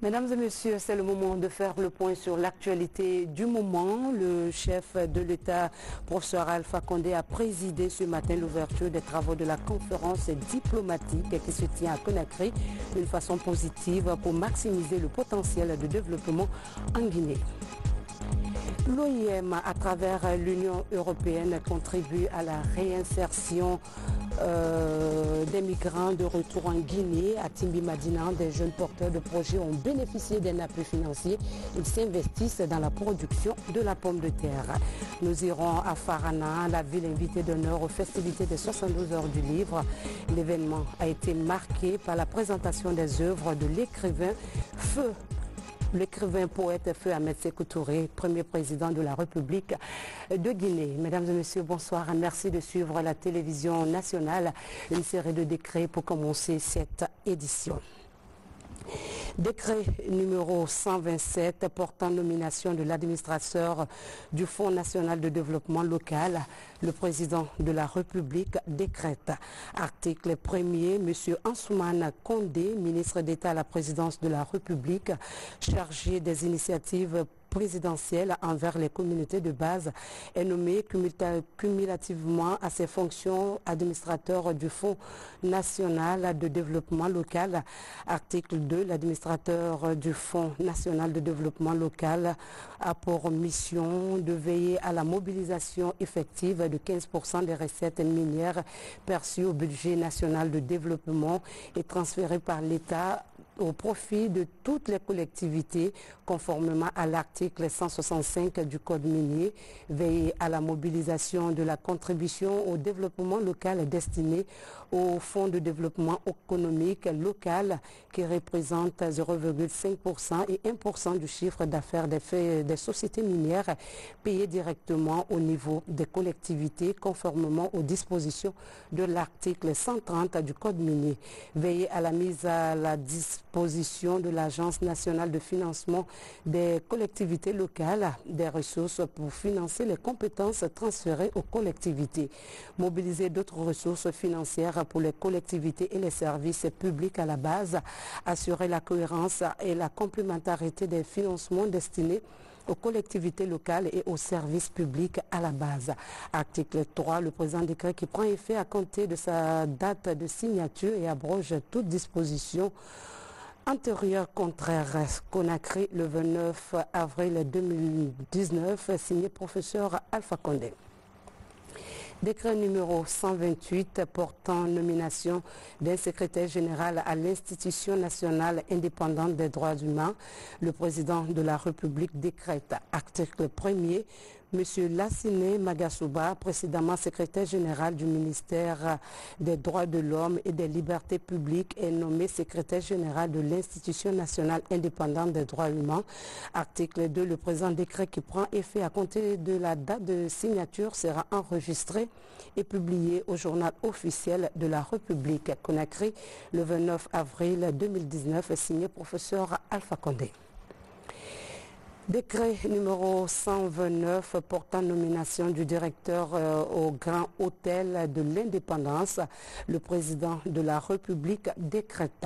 Mesdames et messieurs, c'est le moment de faire le point sur l'actualité du moment. Le chef de l'État, professeur Alpha Condé, a présidé ce matin l'ouverture des travaux de la conférence diplomatique qui se tient à Conakry d'une façon positive pour maximiser le potentiel de développement en Guinée. L'OIM, à travers l'Union européenne, contribue à la réinsertion des migrants de retour en Guinée. À Timbi-Madina, des jeunes porteurs de projets ont bénéficié d'un appui financier. Ils s'investissent dans la production de la pomme de terre. Nous irons à Farana, la ville invitée d'honneur aux festivités des 72 heures du livre. L'événement a été marqué par la présentation des œuvres de l'écrivain poète Feu Ahmed Sékou Touré, premier président de la République de Guinée. Mesdames et messieurs, bonsoir. Merci de suivre la télévision nationale. Une série de décrets pour commencer cette édition. Décret numéro 127 portant nomination de l'administrateur du Fonds national de développement local. Le président de la République décrète. Article 1er, M. Ansoumana Condé, ministre d'État à la présidence de la République, chargé des initiatives présidentielle envers les communautés de base est nommé cumulativement à ses fonctions administrateur du Fonds national de développement local. Article 2, l'administrateur du Fonds national de développement local a pour mission de veiller à la mobilisation effective de 15% des recettes minières perçues au budget national de développement et transférées par l'État au profit de toutes les collectivités conformément à l'article 165 du Code minier, veiller à la mobilisation de la contribution au développement local destinée au Fonds de développement économique local qui représente 0,5% et 1% du chiffre d'affaires des sociétés minières payées directement au niveau des collectivités conformément aux dispositions de l'article 130 du Code minier. Veiller à la mise à la disposition de l'Agence nationale de financement des collectivités locales des ressources pour financer les compétences transférées aux collectivités. Mobiliser d'autres ressources financières pour les collectivités et les services publics à la base. Assurer la cohérence et la complémentarité des financements destinés aux collectivités locales et aux services publics à la base. Article 3, le présent décret qui prend effet à compter de sa date de signature et abroge toute disposition antérieure contraire. Conakry, le 29 avril 2019, signé professeur Alpha Condé. Décret numéro 128 portant nomination d'un secrétaire général à l'Institution nationale indépendante des droits humains. Le président de la République décrète. Article 1er, M. Lassine Magasouba, précédemment secrétaire général du ministère des droits de l'homme et des libertés publiques, est nommé secrétaire général de l'Institution nationale indépendante des droits humains. Article 2, le présent décret qui prend effet à compter de la date de signature sera enregistré et publié au journal officiel de la République. Conakry, le 29 avril 2019, signé professeur Alpha Condé. Décret numéro 129 portant nomination du directeur au Grand Hôtel de l'Indépendance. Le président de la République décrète.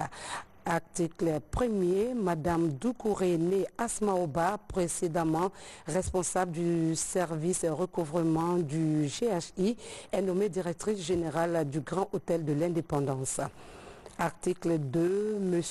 Article 1er, Madame Doucouré née Asmaoba, précédemment responsable du service recouvrement du GHI, est nommée directrice générale du Grand Hôtel de l'Indépendance. Article 2, M.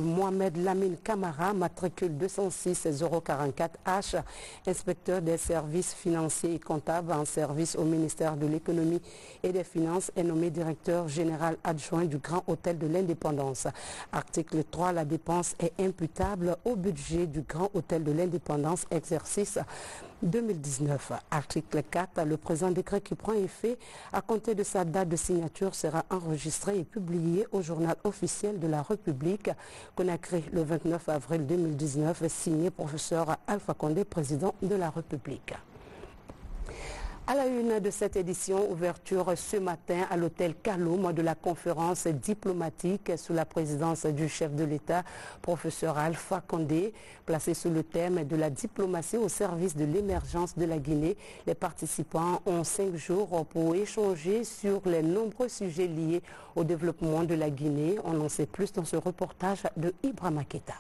Mohamed Lamine Kamara, matricule 206-044H, inspecteur des services financiers et comptables en service au ministère de l'économie et des finances, est nommé directeur général adjoint du Grand Hôtel de l'Indépendance. Article 3, la dépense est imputable au budget du Grand Hôtel de l'Indépendance, exercice 2019. Article 4, le présent décret qui prend effet à compter de sa date de signature sera enregistré et publié au journal officiel de la République. Conakry, le 29 avril 2019, signé professeur Alpha Condé, président de la République. À la une de cette édition, ouverture ce matin à l'hôtel Kaloum de la conférence diplomatique sous la présidence du chef de l'État, professeur Alpha Condé, placée sous le thème de la diplomatie au service de l'émergence de la Guinée. Les participants ont 5 jours pour échanger sur les nombreux sujets liés au développement de la Guinée. On en sait plus dans ce reportage de Ibrahima Keita.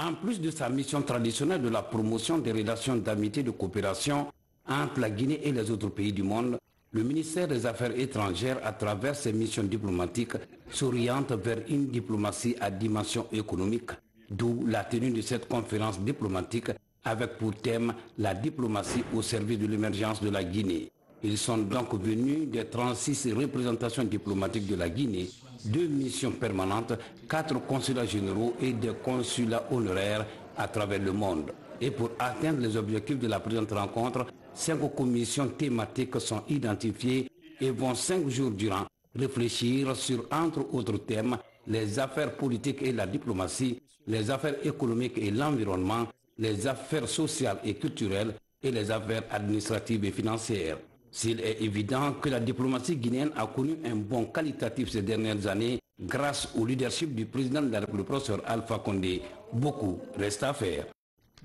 En plus de sa mission traditionnelle de la promotion des relations d'amitié et de coopération entre la Guinée et les autres pays du monde, le ministère des Affaires étrangères, à travers ses missions diplomatiques, s'oriente vers une diplomatie à dimension économique, d'où la tenue de cette conférence diplomatique avec pour thème la diplomatie au service de l'émergence de la Guinée. Ils sont donc venus des 36 représentations diplomatiques de la Guinée, 2 missions permanentes, 4 consulats généraux et des consulats honoraires à travers le monde. Et pour atteindre les objectifs de la présente rencontre, 5 commissions thématiques sont identifiées et vont 5 jours durant réfléchir sur, entre autres thèmes, les affaires politiques et la diplomatie, les affaires économiques et l'environnement, les affaires sociales et culturelles et les affaires administratives et financières. S'il est évident que la diplomatie guinéenne a connu un bond qualitatif ces dernières années grâce au leadership du président de la République, professeur Alpha Condé, beaucoup reste à faire.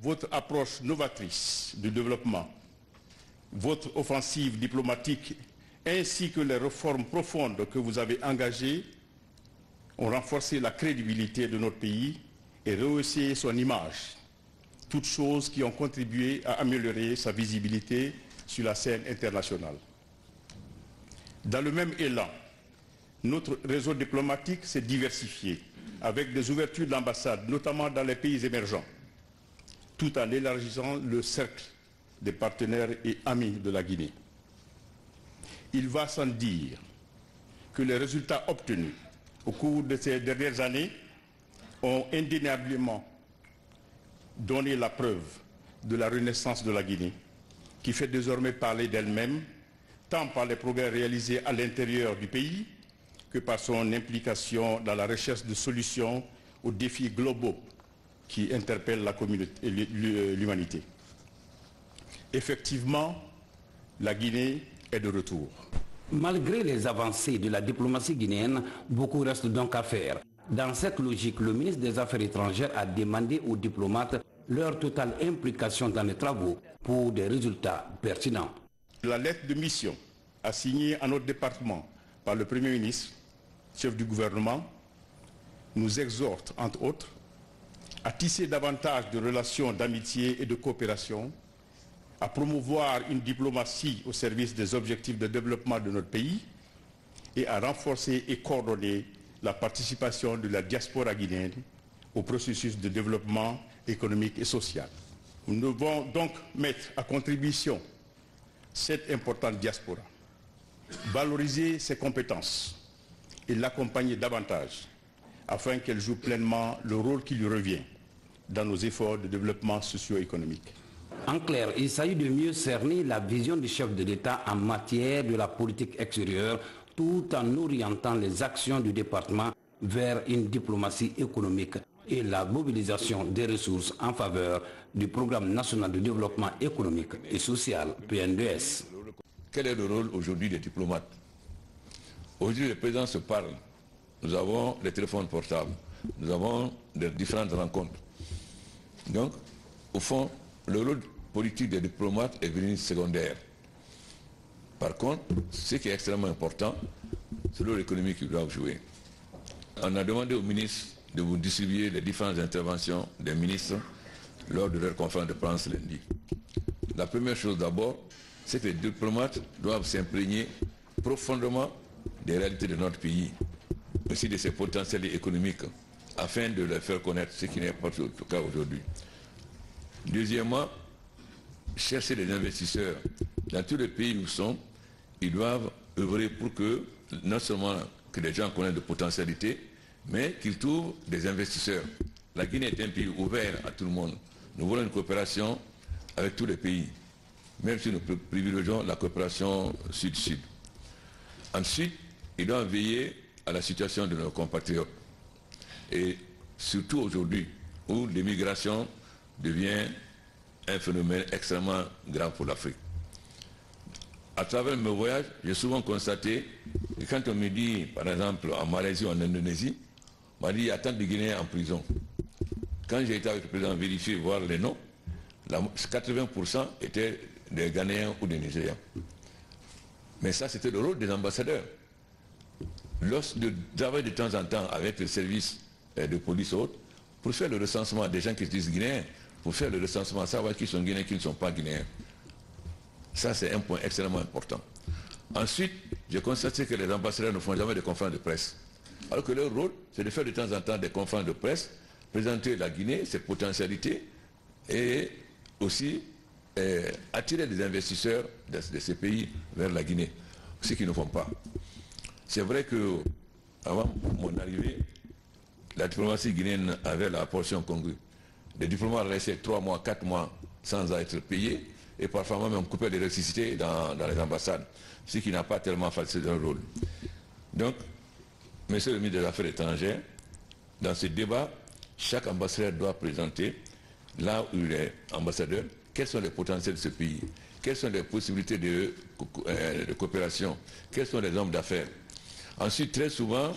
Votre approche novatrice du développement, votre offensive diplomatique ainsi que les réformes profondes que vous avez engagées ont renforcé la crédibilité de notre pays et rehaussé son image, toutes choses qui ont contribué à améliorer sa visibilité sur la scène internationale. Dans le même élan, notre réseau diplomatique s'est diversifié avec des ouvertures d'ambassades, notamment dans les pays émergents, tout en élargissant le cercle des partenaires et amis de la Guinée. Il va sans dire que les résultats obtenus au cours de ces dernières années ont indéniablement donné la preuve de la renaissance de la Guinée, qui fait désormais parler d'elle-même, tant par les progrès réalisés à l'intérieur du pays que par son implication dans la recherche de solutions aux défis globaux qui interpellent la communauté et l'humanité. Effectivement, la Guinée est de retour. Malgré les avancées de la diplomatie guinéenne, beaucoup reste donc à faire. Dans cette logique, le ministre des Affaires étrangères a demandé aux diplomates leur totale implication dans les travaux pour des résultats pertinents. La lettre de mission assignée à notre département par le Premier ministre, chef du gouvernement, nous exhorte, entre autres, à tisser davantage de relations d'amitié et de coopération, à promouvoir une diplomatie au service des objectifs de développement de notre pays et à renforcer et coordonner la participation de la diaspora guinéenne au processus de développement économique et social. Nous devons donc mettre à contribution cette importante diaspora, valoriser ses compétences et l'accompagner davantage afin qu'elle joue pleinement le rôle qui lui revient dans nos efforts de développement socio-économique. En clair, il s'agit de mieux cerner la vision du chef de l'État en matière de la politique extérieure tout en orientant les actions du département vers une diplomatie économique et la mobilisation des ressources en faveur du Programme national de développement économique et social, PNDS. Quel est le rôle aujourd'hui des diplomates? Aujourd'hui, les présidents se parlent. Nous avons les téléphones portables. Nous avons des différentes rencontres. Donc, au fond, le rôle politique des diplomates est devenu secondaire. Par contre, ce qui est extrêmement important, c'est le rôle économique qu'ils doivent jouer. On a demandé aux ministres de vous distribuer les différentes interventions des ministres lors de leur conférence de presse lundi. La première chose d'abord, c'est que les diplomates doivent s'imprégner profondément des réalités de notre pays, aussi de ses potentiels économiques, afin de les faire connaître, ce qui n'est pas le cas aujourd'hui. Deuxièmement, chercher des investisseurs. Dans tous les pays où nous sommes, ils doivent œuvrer pour que, non seulement que les gens connaissent de potentialités, mais qu'ils trouvent des investisseurs. La Guinée est un pays ouvert à tout le monde. Nous voulons une coopération avec tous les pays, même si nous privilégions la coopération sud-sud. Ensuite, ils doivent veiller à la situation de nos compatriotes. Et surtout aujourd'hui, où l'immigration devient un phénomène extrêmement grave pour l'Afrique. À travers mes voyages, j'ai souvent constaté que quand on me dit, par exemple, en Malaisie ou en Indonésie, on m'a dit il y a tant de Guinéens en prison. Quand j'ai été avec le président vérifier, voir les noms, 80% étaient des Ghanéens ou des Nigériens. Mais ça, c'était le rôle des ambassadeurs. Lorsque je travaille de temps en temps avec les services de police et autres, pour faire le recensement des gens qui se disent guinéens, pour faire le recensement, savoir qui sont guinéens, qui ne sont pas guinéens. Ça, c'est un point extrêmement important. Ensuite, j'ai constaté que les ambassadeurs ne font jamais de conférences de presse. Alors que leur rôle, c'est de faire de temps en temps des conférences de presse, présenter la Guinée, ses potentialités, et aussi attirer des investisseurs de ces pays vers la Guinée, ce qu'ils ne font pas. C'est vrai que avant mon arrivée, la diplomatie guinéenne avait la portion congrue. Les diplomates restaient 3 mois, 4 mois sans être payés, et parfois même coupaient l'électricité dans les ambassades, ce qui n'a pas tellement facilité leur rôle. Donc, Monsieur le ministre des Affaires étrangères, dans ce débat, chaque ambassadeur doit présenter, là où il est ambassadeur, quels sont les potentiels de ce pays, quelles sont les possibilités de coopération, quels sont les hommes d'affaires. Ensuite, très souvent,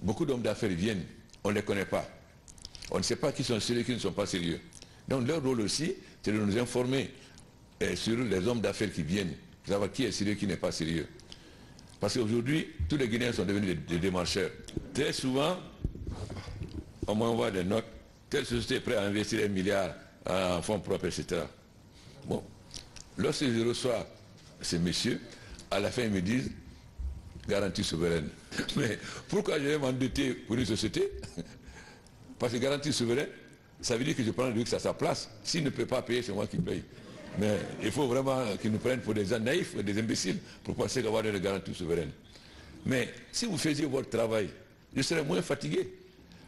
beaucoup d'hommes d'affaires viennent, on ne les connaît pas. On ne sait pas qui sont sérieux et qui ne sont pas sérieux. Donc leur rôle aussi, c'est de nous informer sur les hommes d'affaires qui viennent, savoir qui est sérieux et qui n'est pas sérieux. Parce qu'aujourd'hui, tous les Guinéens sont devenus des démarcheurs. Très souvent, on m'envoie des notes, telle société est prête à investir 1 milliard en fonds propres, etc. Bon, lorsque je reçois ces messieurs, à la fin ils me disent garantie souveraine. Mais pourquoi je vais m'endetter pour une société? Parce que garantie souveraine, ça veut dire que je prends le risque à sa place. S'il ne peut pas payer, c'est moi qui paye. Mais il faut vraiment qu'ils nous prennent pour des gens naïfs, des imbéciles, pour penser qu'avoir une garantie souveraine. Mais si vous faisiez votre travail, je serais moins fatigué.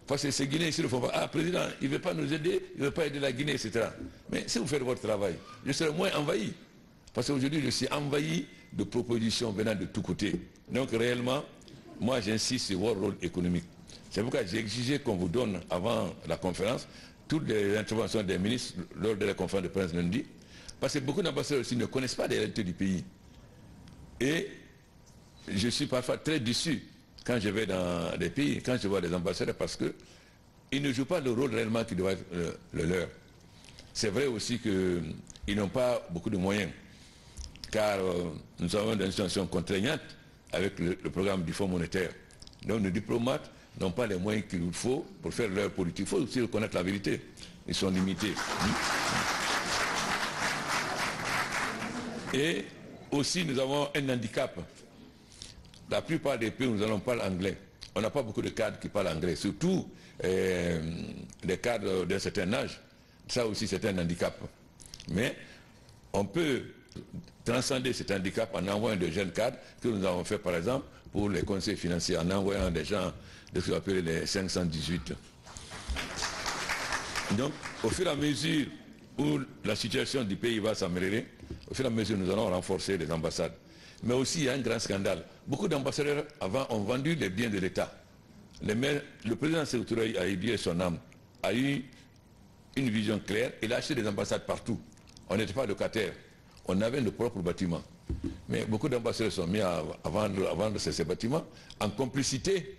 Parce que ces Guinéens ici ne font pas. Ah, président, il ne veut pas nous aider, il ne veut pas aider la Guinée, etc. Mais si vous faites votre travail, je serais moins envahi. Parce qu'aujourd'hui, je suis envahi de propositions venant de tous côtés. Donc réellement, moi j'insiste sur votre rôle économique. C'est pourquoi j'ai exigé qu'on vous donne, avant la conférence, toutes les interventions des ministres lors de la conférence de presse lundi. Parce que beaucoup d'ambassadeurs aussi ne connaissent pas les réalités du pays. Et je suis parfois très déçu quand je vais dans des pays, quand je vois des ambassadeurs, parce qu'ils ne jouent pas le rôle réellement qui doit être le leur. C'est vrai aussi qu'ils n'ont pas beaucoup de moyens, car nous avons des institutions contraignantes avec le programme du Fonds monétaire. Donc nos diplomates n'ont pas les moyens qu'il faut pour faire leur politique. Il faut aussi reconnaître la vérité. Ils sont limités. Et aussi nous avons un handicap. La plupart des pays où nous allons parler anglais. On n'a pas beaucoup de cadres qui parlent anglais, surtout les cadres d'un certain âge. Ça aussi c'est un handicap. Mais on peut transcender cet handicap en envoyant de jeunes cadres que nous avons fait par exemple pour les conseils financiers, en envoyant des gens de ce qu'on appelle les 518. Donc au fur et à mesure où la situation du pays va s'améliorer, au fur et à mesure nous allons renforcer les ambassades. Mais aussi il y a un grand scandale. Beaucoup d'ambassadeurs avant ont vendu les biens de l'État. Le président Sékou Touré a éduqué son âme, a eu une vision claire, il a acheté des ambassades partout. On n'était pas locataires, on avait nos propres bâtiments. Mais beaucoup d'ambassadeurs sont mis à vendre ces bâtiments en complicité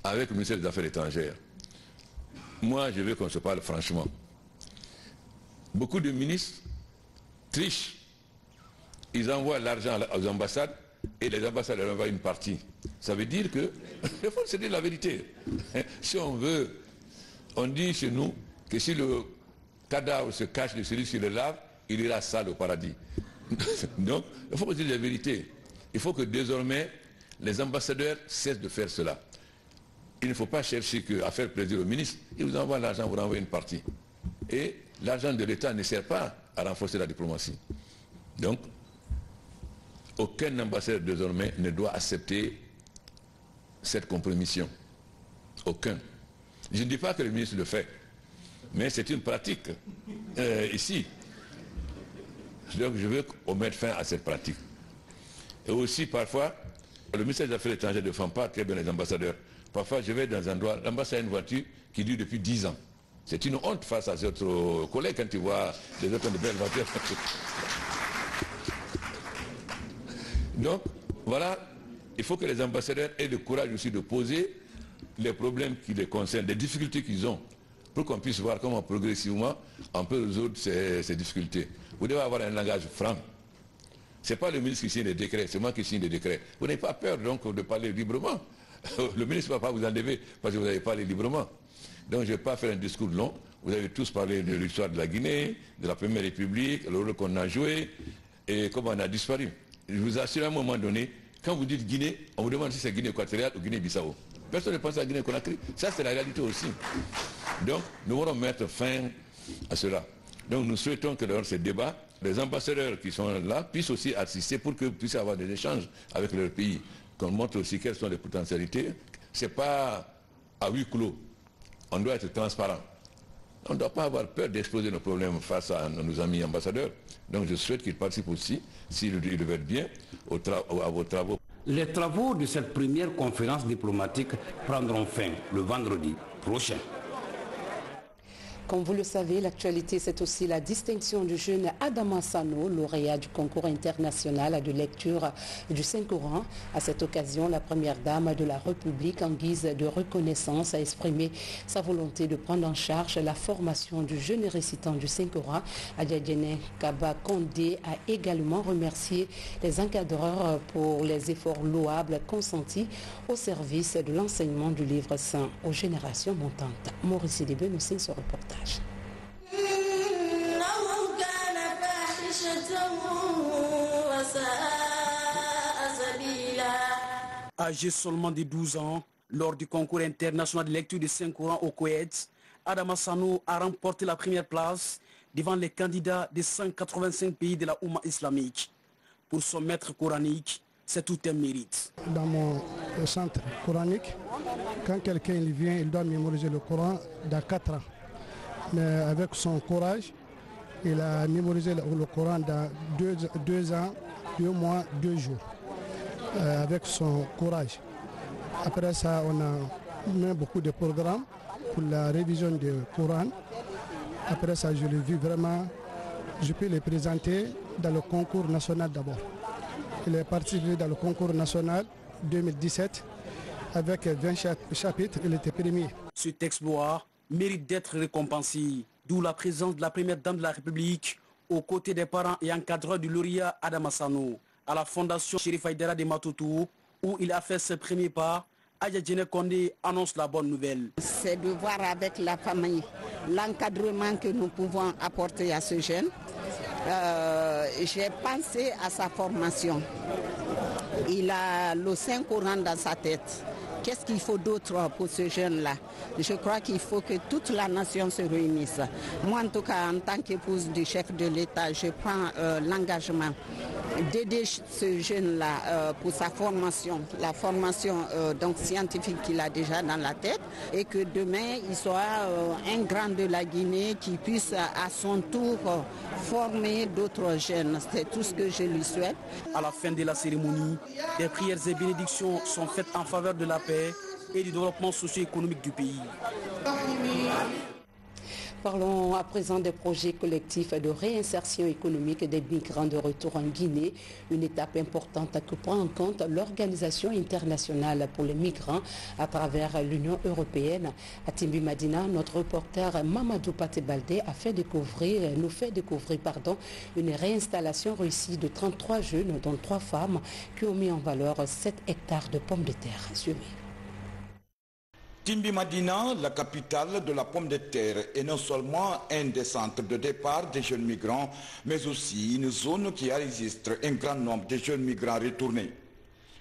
avec le ministère des Affaires étrangères. Moi, je veux qu'on se parle franchement. Beaucoup de ministres trichent. Ils envoient l'argent aux ambassades et les ambassades leur envoient une partie. Ça veut dire que, il faut se dire la vérité. Si on veut, on dit chez nous que si le cadavre se cache de celui qui le lave, il ira sale au paradis. Donc, il faut dire la vérité. Il faut que désormais, les ambassadeurs cessent de faire cela. Il ne faut pas chercher à faire plaisir au ministre. Il vous envoie l'argent, vous renvoie une partie. Et l'argent de l'État ne sert pas à renforcer la diplomatie. Donc, aucun ambassadeur désormais ne doit accepter cette compromission. Aucun. Je ne dis pas que le ministre le fait, mais c'est une pratique ici. Donc je veux qu'on mette fin à cette pratique. Et aussi parfois, le ministère des Affaires étrangères ne défend pas très bien les ambassadeurs. Parfois je vais dans un endroit, l'ambassade a une voiture qui dure depuis 10 ans. C'est une honte face à ses autres collègues quand tu vois les autres de belles voitures. Donc, voilà, il faut que les ambassadeurs aient le courage aussi de poser les problèmes qui les concernent, les difficultés qu'ils ont, pour qu'on puisse voir comment progressivement on peut résoudre ces difficultés. Vous devez avoir un langage franc. Ce n'est pas le ministre qui signe les décrets, c'est moi qui signe les décrets. Vous n'avez pas peur donc de parler librement. Le ministre ne va pas vous enlever parce que vous n'avez parlé librement. Donc je ne vais pas faire un discours long. Vous avez tous parlé de l'histoire de la Guinée, de la Première République, le rôle qu'on a joué et comment on a disparu. Je vous assure à un moment donné, quand vous dites Guinée, on vous demande si c'est Guinée équatoriale ou Guinée-Bissau. Personne ne pense à Guinée-Conakry. Ça, c'est la réalité aussi. Donc, nous voulons mettre fin à cela. Donc, nous souhaitons que dans ces débats, les ambassadeurs qui sont là puissent aussi assister pour qu'ils puissent avoir des échanges avec leur pays. Qu'on montre aussi quelles sont les potentialités. Ce n'est pas à huis clos. On doit être transparent. On ne doit pas avoir peur d'exposer nos problèmes face à nos amis ambassadeurs. Donc je souhaite qu'ils participent aussi, s'ils le veulent bien, à vos travaux. Les travaux de cette première conférence diplomatique prendront fin le vendredi prochain. Comme vous le savez, l'actualité, c'est aussi la distinction du jeune Adama Sano, lauréat du concours international de lecture du Saint-Coran. À cette occasion, la première dame de la République, en guise de reconnaissance, a exprimé sa volonté de prendre en charge la formation du jeune récitant du Saint-Coran. Adjadjene Kaba Kondé a également remercié les encadreurs pour les efforts louables consentis au service de l'enseignement du livre saint aux générations montantes. Maurice Sidibé nous signe ce reportage. Âgé seulement de 12 ans, lors du concours international de lecture du Saint-Coran au Koweït, Adama Sano a remporté la première place devant les candidats des 185 pays de la Oumma islamique. Pour son maître coranique, c'est tout un mérite. Dans mon centre coranique, quand quelqu'un vient, il doit mémoriser le Coran dans 4 ans. Mais avec son courage, il a mémorisé le Coran dans 2 ans, 2 mois, 2 jours. Avec son courage. Après ça, on a mis beaucoup de programmes pour la révision du Coran. Après ça, je l'ai vu vraiment, je peux les présenter dans le concours national d'abord. Il est participé dans le concours national 2017 avec 20 chapitres, il était premier. Cet exploit mérite d'être récompensé, d'où la présence de la première dame de la République aux côtés des parents et encadreurs du lauréat Adama Sano à la fondation Chérif Aïdara de Matoutou, où il a fait ses premiers pas. Adjadjene Kondé annonce la bonne nouvelle. C'est de voir avec la famille l'encadrement que nous pouvons apporter à ce jeune. J'ai pensé à sa formation. Il a le Saint-Coran dans sa tête. Qu'est-ce qu'il faut d'autre pour ce jeune-là? Je crois qu'il faut que toute la nation se réunisse. Moi, en tout cas, en tant qu'épouse du chef de l'État, je prends l'engagement d'aider ce jeune-là pour sa formation, la formation donc scientifique qu'il a déjà dans la tête, et que demain, il soit un grand de la Guinée qui puisse à son tour former d'autres jeunes. C'est tout ce que je lui souhaite. À la fin de la cérémonie, des prières et bénédictions sont faites en faveur de la paix et du développement socio-économique du pays. Parlons à présent des projets collectifs de réinsertion économique des migrants de retour en Guinée, une étape importante que prend en compte l'Organisation internationale pour les migrants à travers l'Union européenne. À Timbi Madina, notre reporter Mamadou Patebalde nous fait découvrir une réinstallation réussie de 33 jeunes, dont 3 femmes, qui ont mis en valeur 7 hectares de pommes de terre. Suivez. Timbi Madina, la capitale de la pomme de terre, est non seulement un des centres de départ des jeunes migrants, mais aussi une zone qui enregistre un grand nombre de jeunes migrants retournés.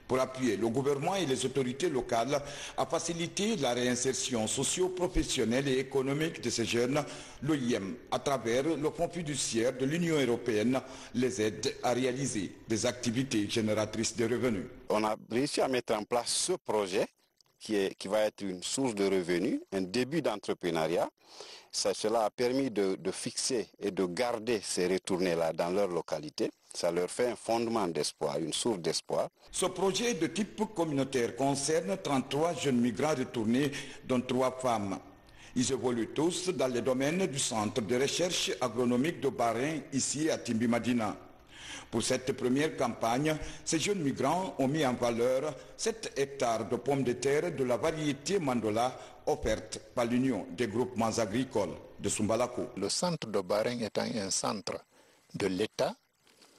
Pour appuyer le gouvernement et les autorités locales à faciliter la réinsertion socio-professionnelle et économique de ces jeunes, l'OIM, à travers le Fonds fiduciaire de l'Union européenne, les aide à réaliser des activités génératrices de revenus. On a réussi à mettre en place ce projet qui va être une source de revenus, un début d'entrepreneuriat. Cela a permis de fixer et de garder ces retournés-là dans leur localité. Ça leur fait un fondement d'espoir, une source d'espoir. Ce projet de type communautaire concerne 33 jeunes migrants retournés, dont 3 femmes. Ils évoluent tous dans les domaines du centre de recherche agronomique de Barin, ici à Timbi Madina. Pour cette première campagne, ces jeunes migrants ont mis en valeur 7 hectares de pommes de terre de la variété Mandola offerte par l'Union des groupements agricoles de Sumbalako. Le centre de Barin étant un centre de l'État,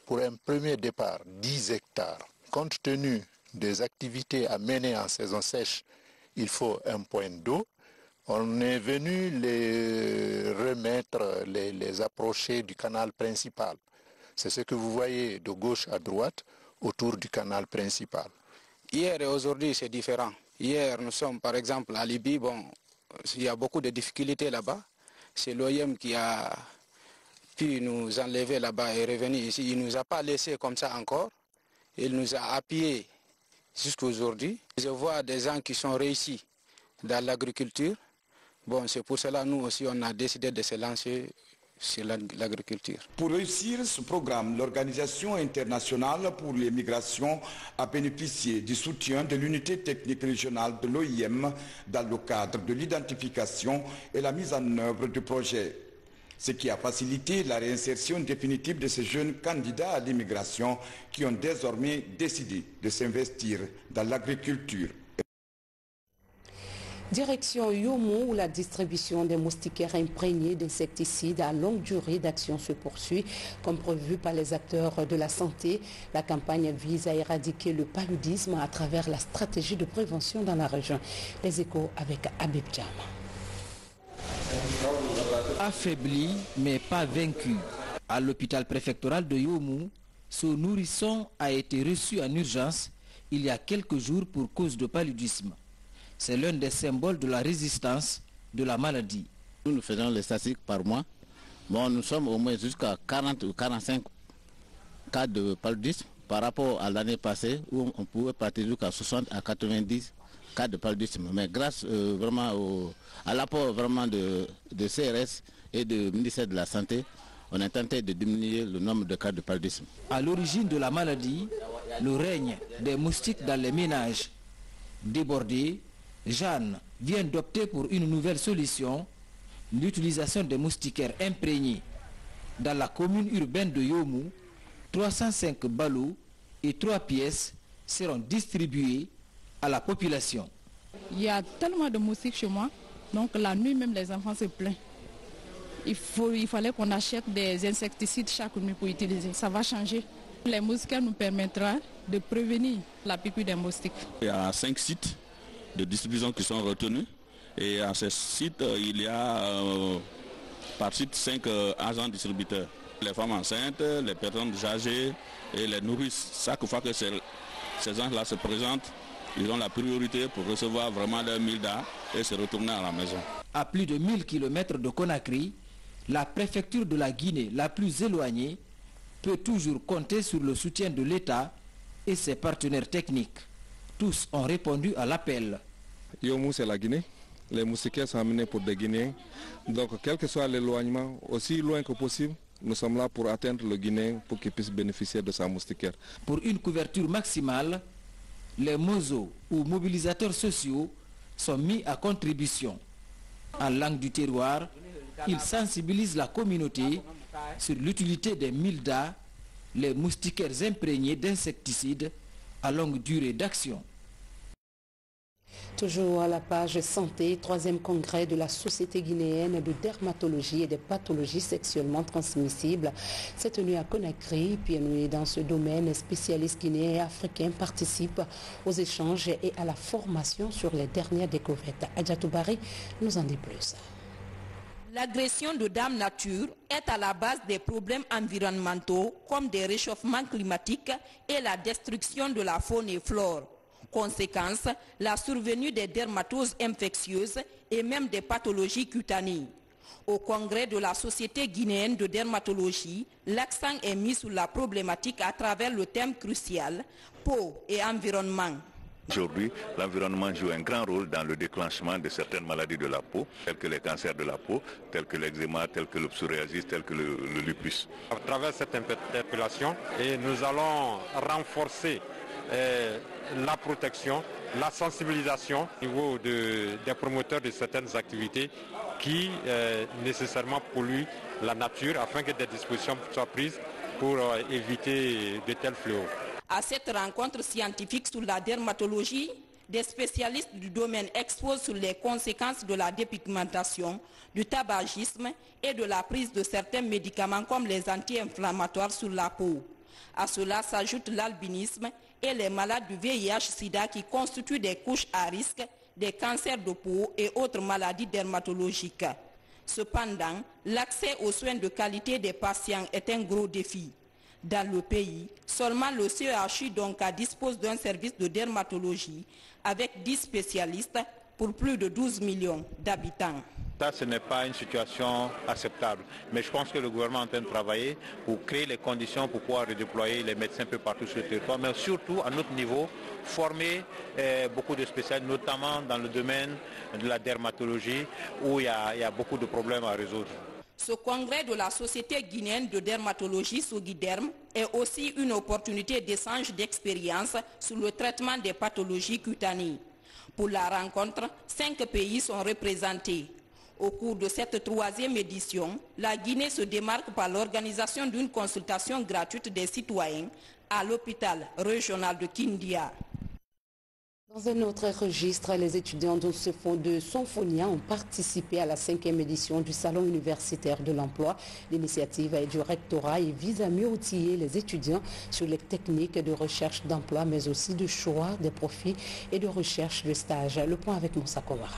pour un premier départ, 10 hectares. Compte tenu des activités à mener en saison sèche, il faut un point d'eau. On est venu les remettre, les approcher du canal principal. C'est ce que vous voyez de gauche à droite autour du canal principal. Hier et aujourd'hui, c'est différent. Hier, nous sommes par exemple à Libye. Bon, il y a beaucoup de difficultés là-bas. C'est l'OIM qui a pu nous enlever là-bas et revenir ici. Il ne nous a pas laissé comme ça encore. Il nous a appuyés jusqu'à aujourd'hui. Je vois des gens qui sont réussis dans l'agriculture. Bon, c'est pour cela nous aussi on a décidé de se lancer sur l'agriculture. Pour réussir ce programme, l'Organisation internationale pour les migrations a bénéficié du soutien de l'unité technique régionale de l'OIM dans le cadre de l'identification et la mise en œuvre du projet, ce qui a facilité la réinsertion définitive de ces jeunes candidats à l'immigration qui ont désormais décidé de s'investir dans l'agriculture. Direction Yomo, où la distribution des moustiquaires imprégnés d'insecticides à longue durée d'action se poursuit. Comme prévu par les acteurs de la santé, la campagne vise à éradiquer le paludisme à travers la stratégie de prévention dans la région. Les échos avec Habib Djam. Affaibli mais pas vaincu, à l'hôpital préfectoral de Yomo, ce nourrisson a été reçu en urgence il y a quelques jours pour cause de paludisme. C'est l'un des symboles de la résistance de la maladie. Nous faisons les statistiques par mois. Bon, nous sommes au moins jusqu'à 40 ou 45 cas de paludisme par rapport à l'année passée où on pouvait partir jusqu'à 60 à 90 cas de paludisme. Mais grâce vraiment à l'apport vraiment de CRS et du ministère de la Santé, on a tenté de diminuer le nombre de cas de paludisme. À l'origine de la maladie, le règne des moustiques dans les ménages. Débordés, Jeanne vient d'opter pour une nouvelle solution, l'utilisation des moustiquaires imprégnés. Dans la commune urbaine de Yomo, 305 ballots et 3 pièces seront distribués à la population. Il y a tellement de moustiques chez moi, donc la nuit même les enfants se plaignent. Il fallait qu'on achète des insecticides chaque nuit pour utiliser. Ça va changer. Les moustiquaires nous permettront de prévenir la piqûre des moustiques. Il y a 5 sites de distribution qui sont retenus et à ces sites il y a par site 5 agents distributeurs. Les femmes enceintes, les personnes âgées et les nourrices. Chaque fois que ces gens-là se présentent, ils ont la priorité pour recevoir vraiment leur milda et se retourner à la maison. À plus de 1000 km de Conakry, la préfecture de la Guinée la plus éloignée peut toujours compter sur le soutien de l'État et ses partenaires techniques. Tous ont répondu à l'appel. Yomo, c'est la Guinée. Les moustiquaires sont amenés pour des Guinéens. Donc, quel que soit l'éloignement, aussi loin que possible, nous sommes là pour atteindre le Guinéen pour qu'il puisse bénéficier de sa moustiquaire. Pour une couverture maximale, les MOZO ou mobilisateurs sociaux sont mis à contribution. En langue du terroir, ils sensibilisent la communauté sur l'utilité des mildas, les moustiquaires imprégnés d'insecticides à longue durée d'action. Toujours à la page santé, 3e congrès de la Société guinéenne de dermatologie et des pathologies sexuellement transmissibles s'est tenu à Conakry. Pionniers dans ce domaine, les spécialistes guinéens et africains participent aux échanges et à la formation sur les dernières découvertes. Adjatou Bari nous en dit plus. L'agression de Dame Nature est à la base des problèmes environnementaux comme des réchauffements climatiques et la destruction de la faune et flore. Conséquence, la survenue des dermatoses infectieuses et même des pathologies cutanées. Au congrès de la Société guinéenne de dermatologie, l'accent est mis sur la problématique à travers le thème crucial « Peau et environnement ». Aujourd'hui, l'environnement joue un grand rôle dans le déclenchement de certaines maladies de la peau, telles que les cancers de la peau, tels que l'eczéma, tels que le psoriasis, tels que le lupus. À travers cette interpellation, nous allons renforcer la protection, la sensibilisation au niveau des promoteurs de certaines activités qui nécessairement polluent la nature afin que des dispositions soient prises pour éviter de tels fléaux. À cette rencontre scientifique sur la dermatologie, des spécialistes du domaine exposent sur les conséquences de la dépigmentation, du tabagisme et de la prise de certains médicaments comme les anti-inflammatoires sur la peau. À cela s'ajoute l'albinisme et les malades du VIH-Sida qui constituent des couches à risque des cancers de peau et autres maladies dermatologiques. Cependant, l'accès aux soins de qualité des patients est un gros défi. Dans le pays, seulement le CEHU dispose d'un service de dermatologie avec 10 spécialistes pour plus de 12 millions d'habitants. Ça, ce n'est pas une situation acceptable. Mais je pense que le gouvernement est en train de travailler pour créer les conditions pour pouvoir redéployer les médecins un peu partout sur le territoire, mais surtout à notre niveau, former beaucoup de spécialistes, notamment dans le domaine de la dermatologie, où il y a beaucoup de problèmes à résoudre. Ce congrès de la Société guinéenne de dermatologie, Sogiderm, est aussi une opportunité d'échange d'expériences sur le traitement des pathologies cutanées. Pour la rencontre, 5 pays sont représentés. Au cours de cette 3e édition, la Guinée se démarque par l'organisation d'une consultation gratuite des citoyens à l'hôpital régional de Kindia. Dans un autre registre, les étudiants de Sonfonia ont participé à la 5e édition du Salon universitaire de l'emploi. L'initiative est du rectorat et vise à mieux outiller les étudiants sur les techniques de recherche d'emploi, mais aussi de choix des profils et de recherche de stage. Le point avec Moussa Komara.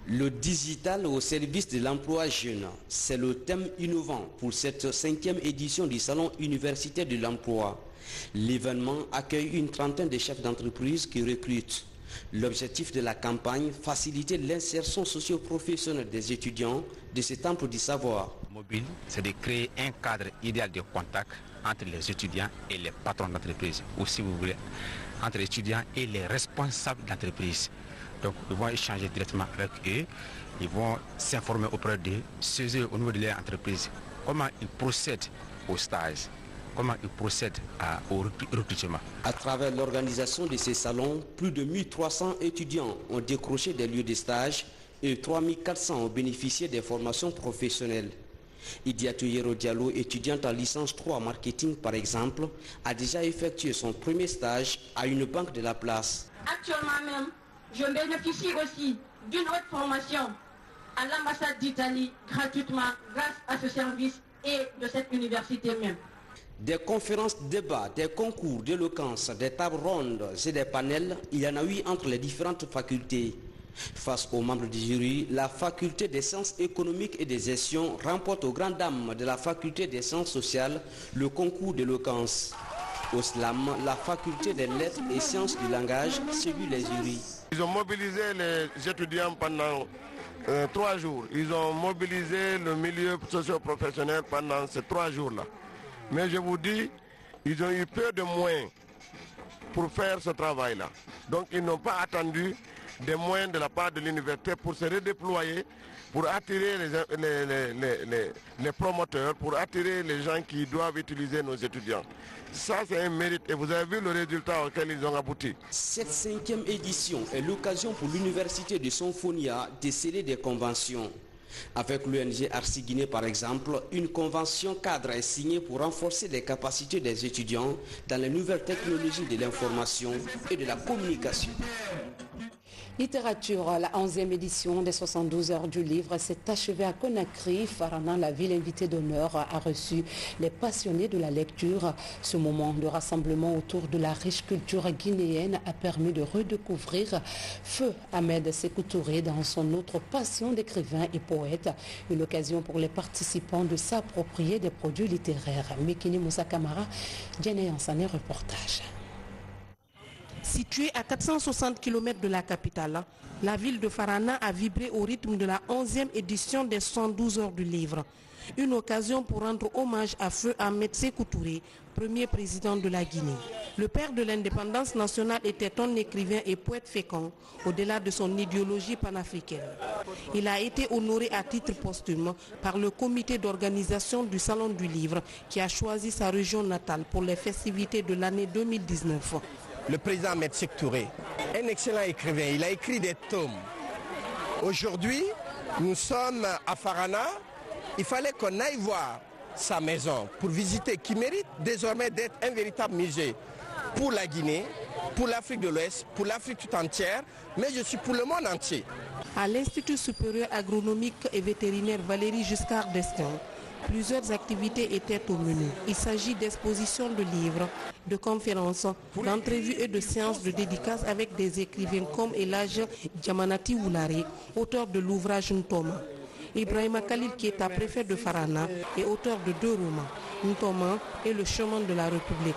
Le digital au service de l'emploi jeune, c'est le thème innovant pour cette 5e édition du Salon universitaire de l'emploi. L'événement accueille une trentaine de chefs d'entreprise qui recrutent. L'objectif de la campagne, faciliter l'insertion socio-professionnelle des étudiants de ce temple du savoir. Mobile, c'est de créer un cadre idéal de contact entre les étudiants et les patrons d'entreprise, ou si vous voulez, entre les étudiants et les responsables d'entreprise. Donc ils vont échanger directement avec eux, ils vont s'informer auprès d'eux, saisir au niveau de leur entreprise comment ils procèdent au stage, comment ils procèdent au recrutement. À travers l'organisation de ces salons, plus de 1300 étudiants ont décroché des lieux de stage et 3400 ont bénéficié des formations professionnelles. Idiatou Yero Diallo, étudiante en licence 3 marketing par exemple, a déjà effectué son premier stage à une banque de la place. Actuellement même, je bénéficie aussi d'une autre formation à l'ambassade d'Italie gratuitement grâce à ce service et de cette université même. Des conférences, débats, des concours d'éloquence, des tables rondes et des panels, il y en a eu entre les différentes facultés. Face aux membres du jury, la faculté des sciences économiques et de gestion remporte aux grandes dames de la faculté des sciences sociales le concours d'éloquence. Au slam, la faculté des lettres et sciences du langage séduit les jurys. Ils ont mobilisé les étudiants pendant 3 jours. Ils ont mobilisé le milieu socio-professionnel pendant ces 3 jours-là. Mais je vous dis, ils ont eu peu de moyens pour faire ce travail-là. Donc ils n'ont pas attendu des moyens de la part de l'université pour se redéployer, pour attirer les promoteurs, pour attirer les gens qui doivent utiliser nos étudiants. Ça, c'est un mérite et vous avez vu le résultat auquel ils ont abouti. Cette 5e édition est l'occasion pour l'université de Sonfonia de sceller des conventions. Avec l'ONG Arsi Guinée par exemple, une convention cadre est signée pour renforcer les capacités des étudiants dans les nouvelles technologies de l'information et de la communication. Littérature, la 11e édition des 72 heures du livre s'est achevée à Conakry. Farana, la ville invitée d'honneur, a reçu les passionnés de la lecture. Ce moment de rassemblement autour de la riche culture guinéenne a permis de redécouvrir Feu Ahmed Sékou Touré dans son autre passion d'écrivain et poète. Une occasion pour les participants de s'approprier des produits littéraires. Mekini Moussa Kamara, Djene Yansane, reportage. Située à 460 km de la capitale, la ville de Farana a vibré au rythme de la 11e édition des 112 heures du livre. Une occasion pour rendre hommage à Feu Ahmed Sékou Touré, premier président de la Guinée. Le père de l'indépendance nationale était un écrivain et poète fécond, au-delà de son idéologie panafricaine. Il a été honoré à titre posthume par le comité d'organisation du Salon du Livre, qui a choisi sa région natale pour les festivités de l'année 2019. Le président Ahmed Sékou Touré, un excellent écrivain, il a écrit des tomes. Aujourd'hui, nous sommes à Farana, il fallait qu'on aille voir sa maison pour visiter, qui mérite désormais d'être un véritable musée pour la Guinée, pour l'Afrique de l'Ouest, pour l'Afrique tout entière, mais je suis pour le monde entier. À l'Institut supérieur agronomique et vétérinaire Valérie Giscard d'Estaing, Plusieurs activités étaient au menu. Il s'agit d'expositions de livres, de conférences, d'entrevues et de séances de dédicaces avec des écrivains comme Elhadj Djamanati Woulare, auteur de l'ouvrage Ntoma. Ibrahima Khalil Keita, préfet de Farana, est auteur de 2 romans, Ntoma et Le chemin de la République.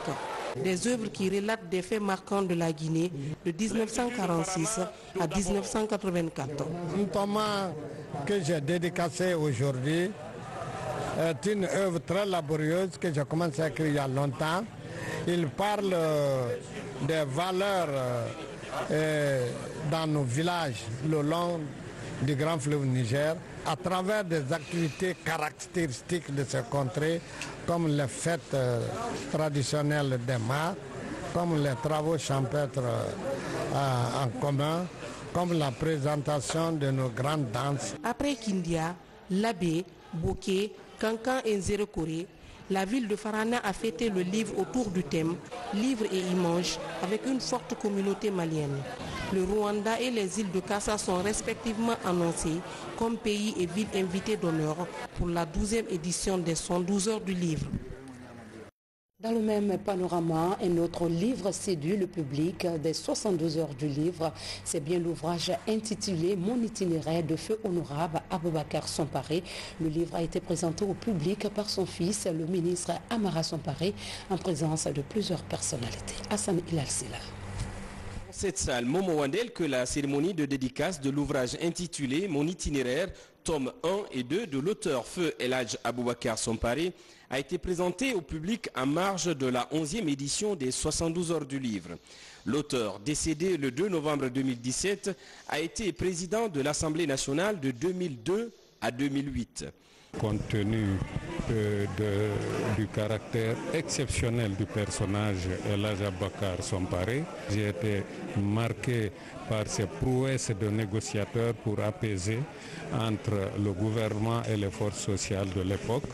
Des œuvres qui relatent des faits marquants de la Guinée de 1946 à 1984. Ntoma que j'ai dédicacé aujourd'hui est une œuvre très laborieuse que j'ai commencé à écrire il y a longtemps. Il parle des valeurs dans nos villages le long du grand fleuve Niger, à travers des activités caractéristiques de ces contrées, comme les fêtes traditionnelles des mâts, comme les travaux champêtres en commun, comme la présentation de nos grandes danses. Après Kindia, Labé, Bouquet, Kankan et Nzerekore, la ville de Farana a fêté le livre autour du thème « Livres et images » avec une forte communauté malienne. Le Rwanda et les îles de Kassa sont respectivement annoncés comme pays et villes invitées d'honneur pour la 12e édition des 112 heures du livre. Dans le même panorama, un autre livre séduit le public des 72 heures du livre. C'est bien l'ouvrage intitulé « Mon itinéraire » de feu honorable Aboubakar Somparé. Le livre a été présenté au public par son fils, le ministre Amara Somparé, en présence de plusieurs personnalités. Hassan Ilalsila. Cette salle Momo Wandel que la cérémonie de dédicace de l'ouvrage intitulé « Mon itinéraire », tome 1 et 2 de l'auteur feu Elhadj Aboubakar Somparé a été présentée au public en marge de la 11e édition des 72 heures du livre. L'auteur, décédé le 2 novembre 2017, a été président de l'Assemblée nationale de 2002 à 2008. Compte tenu du caractère exceptionnel du personnage Elhadj Aboubakar Somparé, j'ai été marqué par ses prouesses de négociateur pour apaiser entre le gouvernement et les forces sociales de l'époque.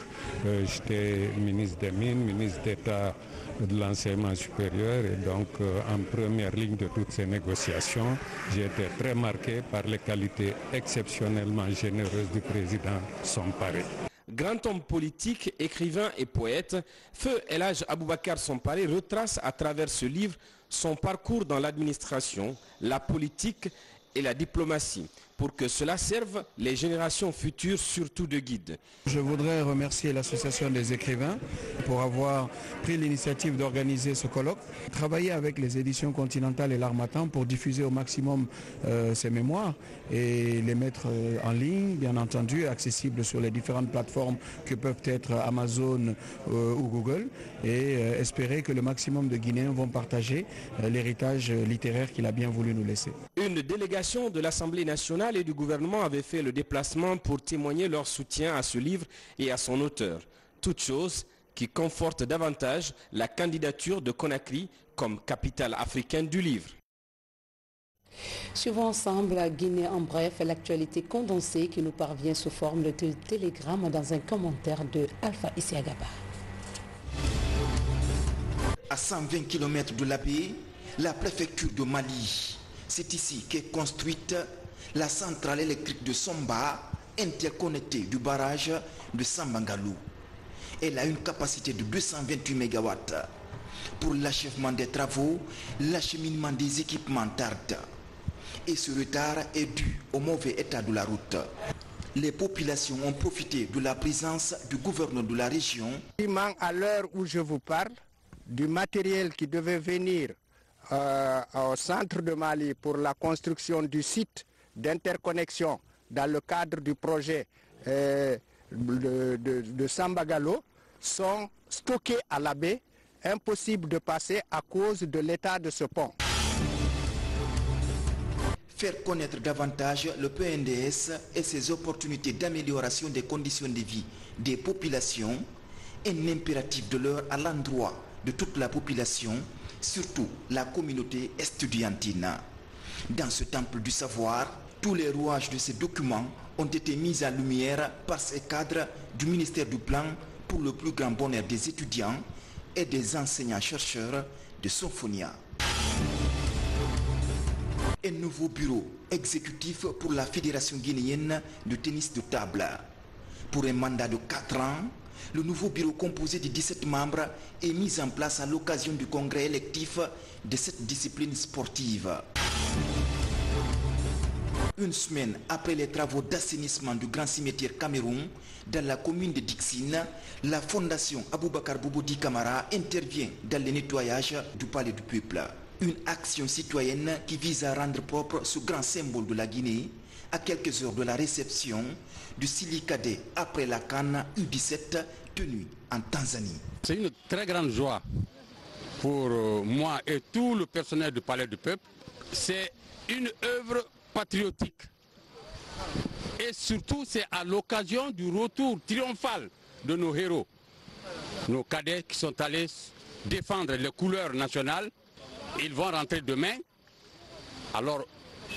J'étais ministre des Mines, ministre d'État de l'enseignement supérieur et donc en première ligne de toutes ces négociations. J'ai été très marqué par les qualités exceptionnellement généreuses du président Somparé. Grand homme politique, écrivain et poète, feu Elhadj Aboubakar Somparé retrace à travers ce livre son parcours dans l'administration, la politique et la diplomatie, pour que cela serve les générations futures, surtout de guide. Je voudrais remercier l'Association des écrivains pour avoir pris l'initiative d'organiser ce colloque, travailler avec les éditions continentales et l'Harmattan pour diffuser au maximum ces mémoires et les mettre en ligne, bien entendu, accessibles sur les différentes plateformes que peuvent être Amazon ou Google, et espérer que le maximum de Guinéens vont partager l'héritage littéraire qu'il a bien voulu nous laisser. Une délégation de l'Assemblée nationale et du gouvernement avait fait le déplacement pour témoigner leur soutien à ce livre et à son auteur. Toute chose qui conforte davantage la candidature de Conakry comme capitale africaine du livre. Suivons ensemble la Guinée en bref, l'actualité condensée qui nous parvient sous forme de télégramme dans un commentaire de Alpha Isiagaba. À 120 km de la baie, la préfecture de Mali. C'est ici qu'est construite la centrale électrique de Somba, interconnectée du barrage de Sambangalou. Elle a une capacité de 228 MW. Pour l'achèvement des travaux, l'acheminement des équipements tarde. Et ce retard est dû au mauvais état de la route. Les populations ont profité de la présence du gouverneur de la région. À l'heure où je vous parle, du matériel qui devait venir au centre de Mali pour la construction du site d'interconnexion dans le cadre du projet de Sambagalo sont stockés à la baie, impossible de passer à cause de l'état de ce pont. Faire connaître davantage le PNDS et ses opportunités d'amélioration des conditions de vie des populations, un impératif de l'heure à l'endroit de toute la population, surtout la communauté estudiantine. Dans ce temple du savoir, tous les rouages de ces documents ont été mis en lumière par ces cadres du ministère du Plan pour le plus grand bonheur des étudiants et des enseignants-chercheurs de Sophonia. Un nouveau bureau exécutif pour la Fédération guinéenne de tennis de table. Pour un mandat de 4 ans, Le nouveau bureau composé de 17 membres est mis en place à l'occasion du congrès électif de cette discipline sportive. Une semaine après les travaux d'assainissement du grand cimetière Cameroun, dans la commune de Dixine, la fondation Aboubakar Bouboudi Camara intervient dans le nettoyage du palais du peuple. Une action citoyenne qui vise à rendre propre ce grand symbole de la Guinée à quelques heures de la réception du Silicadé après la CAN U17 tenue en Tanzanie. C'est une très grande joie pour moi et tout le personnel du Palais du Peuple. C'est une œuvre patriotique. Et surtout, c'est à l'occasion du retour triomphal de nos héros, nos cadets qui sont allés défendre les couleurs nationales. Ils vont rentrer demain. Alors,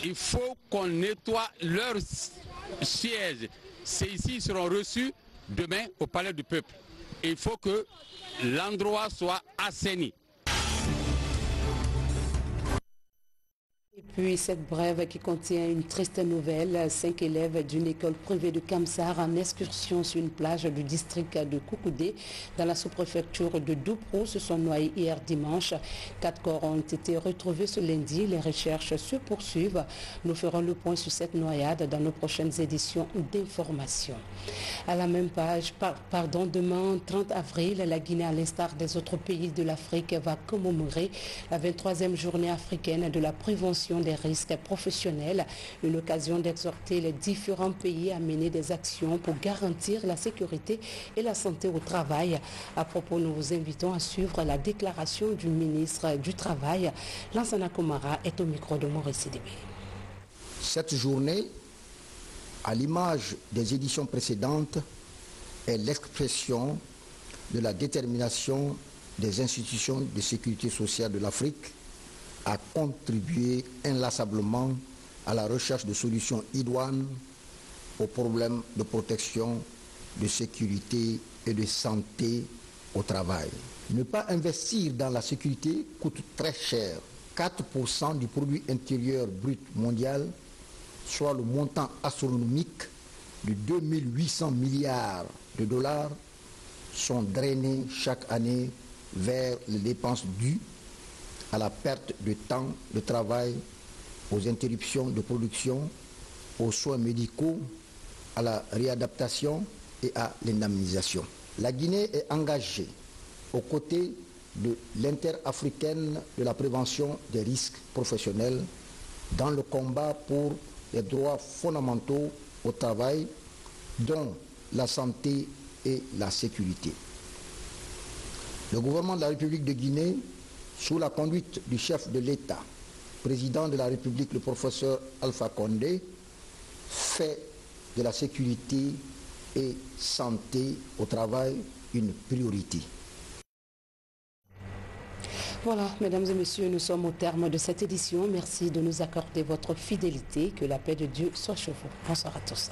il faut qu'on nettoie leurs sièges. C'est ici qu'ils seront reçus demain au Palais du Peuple. Il faut que l'endroit soit assaini. Et puis cette brève qui contient une triste nouvelle. 5 élèves d'une école privée de Kamsar en excursion sur une plage du district de Koukoudé dans la sous-préfecture de Douprou se sont noyés hier dimanche. 4 corps ont été retrouvés ce lundi. Les recherches se poursuivent. Nous ferons le point sur cette noyade dans nos prochaines éditions d'information. À la même page, demain 30 avril, la Guinée, à l'instar des autres pays de l'Afrique, va commémorer la 23e journée africaine de la prévention des risques professionnels, une occasion d'exhorter les différents pays à mener des actions pour garantir la sécurité et la santé au travail. À propos, nous vous invitons à suivre la déclaration du ministre du Travail. Lansana Komara est au micro de Maurice Sidibé. Cette journée, à l'image des éditions précédentes, est l'expression de la détermination des institutions de sécurité sociale de l'Afrique à contribuer inlassablement à la recherche de solutions idoines aux problèmes de protection, de sécurité et de santé au travail. Ne pas investir dans la sécurité coûte très cher. 4% du produit intérieur brut mondial, soit le montant astronomique de 2800 milliards de dollars, sont drainés chaque année vers les dépenses dues à la perte de temps de travail, aux interruptions de production, aux soins médicaux, à la réadaptation et à l'indemnisation. La Guinée est engagée aux côtés de l'Interafricaine de la prévention des risques professionnels dans le combat pour les droits fondamentaux au travail, dont la santé et la sécurité. Le gouvernement de la République de Guinée, sous la conduite du chef de l'État, président de la République, le professeur Alpha Condé, fait de la sécurité et santé au travail une priorité. Voilà, mesdames et messieurs, nous sommes au terme de cette édition. Merci de nous accorder votre fidélité. Que la paix de Dieu soit chez vous. Bonsoir à tous.